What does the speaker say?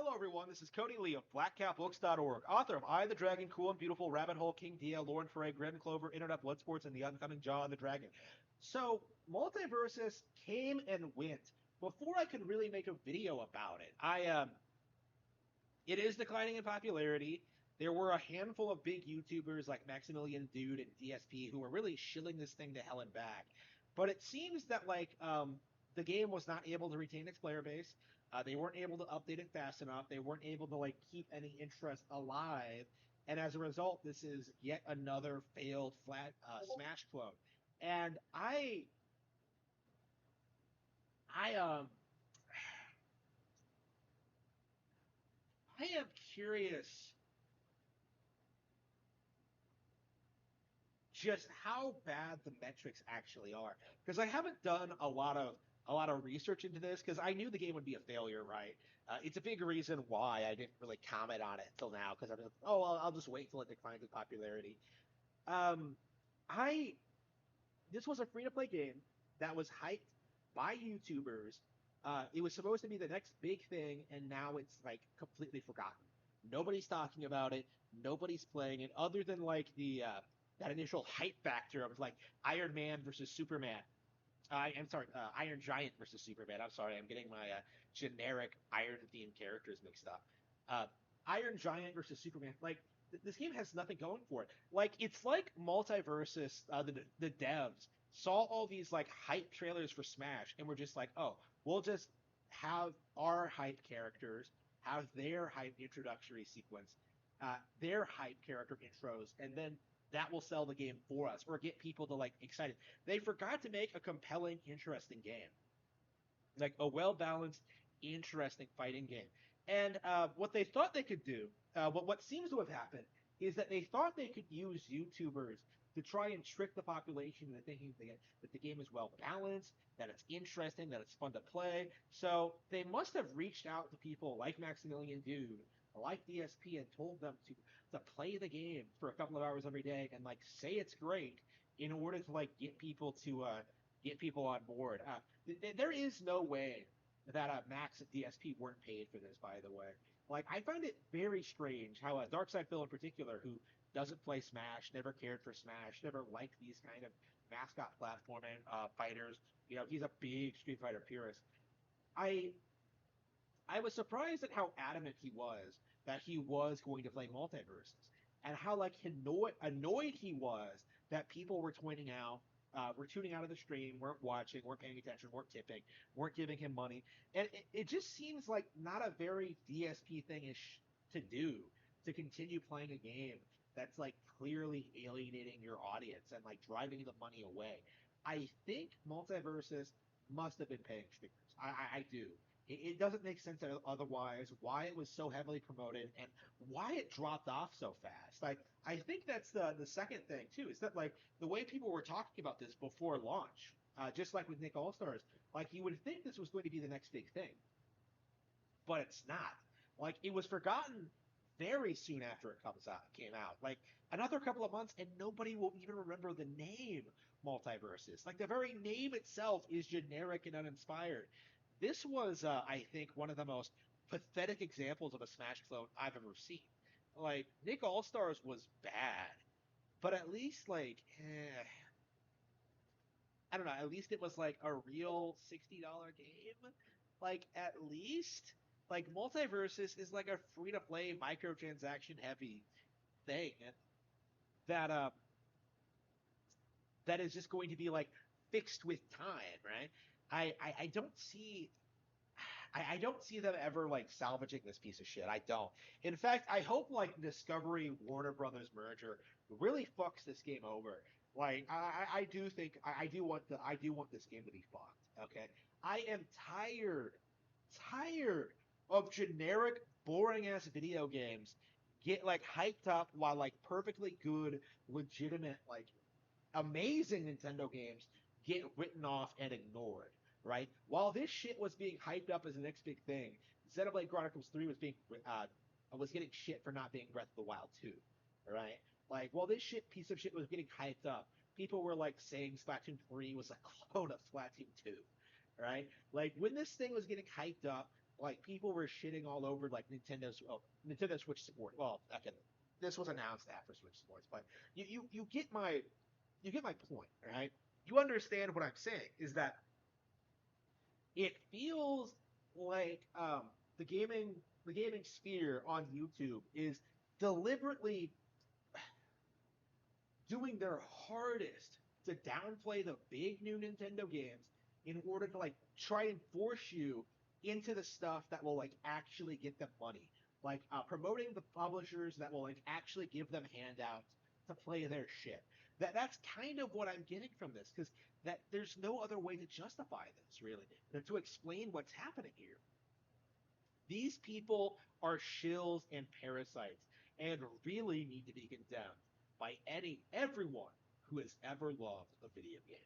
Hello, everyone. This is Cody Lee of BlackCatBooks.org, author of I, the Dragon, Cool and Beautiful, Rabbit Hole, King DL, Lauren Frey, Grim Clover, Internet Bloodsports, and the Upcoming Jaw and the Dragon. So, MultiVersus came and went before I could really make a video about it. It is declining in popularity. There were a handful of big YouTubers like Maximilian Dude and DSP who were really shilling this thing to hell and back. But it seems that the game was not able to retain its player base. They weren't able to update it fast enough. They weren't able to keep any interest alive. And as a result, this is yet another failed flat Smash clone. And I I am curious just how bad the metrics actually are, because I haven't done a lot of research into this because I knew the game would be a failure, right? It's a big reason why I didn't really comment on it until now, because I'm like, oh, I'll just wait till it declines in popularity. Um, I This was a free to play game that was hyped by YouTubers. It was supposed to be the next big thing, and now it's completely forgotten. Nobody's talking about it. Nobody's playing it, other than the that initial hype factor of Iron Man versus Superman. I'm sorry, Iron Giant versus Superman. I'm sorry, I'm getting my generic Iron themed characters mixed up. Uh, Iron Giant versus Superman. This game has nothing going for it. It's like MultiVersus. The devs saw all these hype trailers for Smash and were just like, oh, we'll just have our hype characters have their hype introductory sequence, their hype character intros, and then that will sell the game for us or get people to excited. They forgot to make a compelling, interesting game, like a well balanced, interesting fighting game. And what they thought they could do, what seems to have happened, is that they thought they could use YouTubers to try and trick the population into thinking that the game is well balanced, that it's interesting, that it's fun to play. So they must have reached out to people like Maximilian Dude, like DSP, and told them to play the game for a couple of hours every day and say it's great in order to get people on board. There is no way that Max and DSP weren't paid for this, by the way. I find it very strange how Darkside Phil in particular, who doesn't play Smash, never cared for Smash, never liked these kind of mascot platforming fighters. He's a big Street Fighter purist. I I was surprised at how adamant he was that he was going to play MultiVersus, and how annoyed he was that people were tuning out of the stream, weren't watching, weren't paying attention, weren't tipping, weren't giving him money, and it just seems like not a very DSP thing-ish to do, to continue playing a game that's clearly alienating your audience and driving the money away. I think MultiVersus must have been paying streamers. I do. It doesn't make sense otherwise why it was so heavily promoted and why it dropped off so fast. I think that's the second thing too, is that the way people were talking about this before launch, just like with Nick Allstars, you would think this was going to be the next big thing, but it's not. It was forgotten very soon after came out. Another couple of months, and nobody will even remember the name MultiVersus. The very name itself is generic and uninspired. This was, I think, one of the most pathetic examples of a Smash clone I've ever seen. Nick All Stars was bad, but at least I don't know. At least it was a real $60 game. At least MultiVersus is a free to play microtransaction heavy thing that that is just going to be fixed with time, right? I don't see I don't see them ever salvaging this piece of shit. I don't. In fact, I hope Discovery Warner Brothers merger really fucks this game over. I do think I do want this game to be fucked. Okay, I am tired of generic boring ass video games get hyped up while perfectly good, legitimate, amazing Nintendo games get written off and ignored, right? While this shit was being hyped up as the next big thing, Xenoblade Chronicles 3 was getting shit for not being Breath of the Wild 2, right? While this piece of shit was getting hyped up, people were saying Splatoon 3 was a clone of Splatoon 2, right? When this thing was getting hyped up, like people were shitting all over like Nintendo Switch support. Well, again, this was announced after Switch supports, but you get my point, right? You understand what I'm saying is that it feels like the gaming sphere on YouTube is deliberately doing their hardest to downplay the big new Nintendo games in order to like try and force you into the stuff that will like actually get them money, like promoting the publishers that will like actually give them handouts to play their shit. That's kind of what I'm getting from this because that there's no other way to justify this really than to explain what's happening here. These people are shills and parasites and really need to be condemned by everyone who has ever loved a video game.